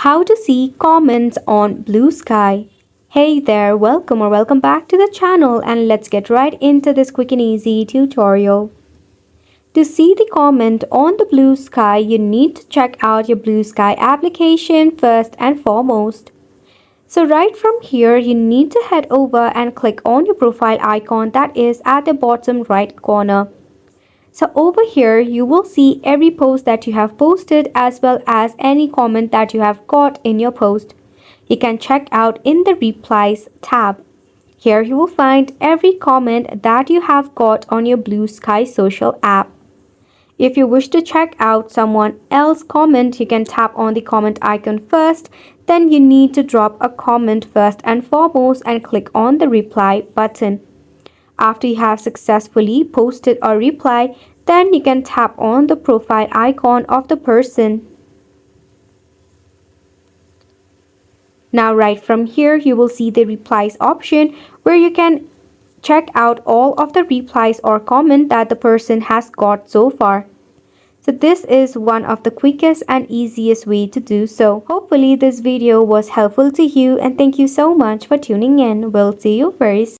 How to see comments on Bluesky. Hey there, welcome back to the channel, and let's get right into this quick and easy tutorial. To see the comment on the Bluesky, you need to check out your Bluesky application first and foremost. So right from here, you need to head over and click on your profile icon that is at the bottom right corner. So over here, you will see every post that you have posted as well as any comment that you have got in your post. You can check out in the replies tab. Here you will find every comment that you have got on your Bluesky social app. If you wish to check out someone else's comment, you can tap on the comment icon first. Then you need to drop a comment first and foremost and click on the reply button. After you have successfully posted a reply, then you can tap on the profile icon of the person. Now right from here, you will see the replies option where you can check out all of the replies or comment that the person has got so far. So this is one of the quickest and easiest way to do so. Hopefully this video was helpful to you, and thank you so much for tuning in. We'll see you very soon.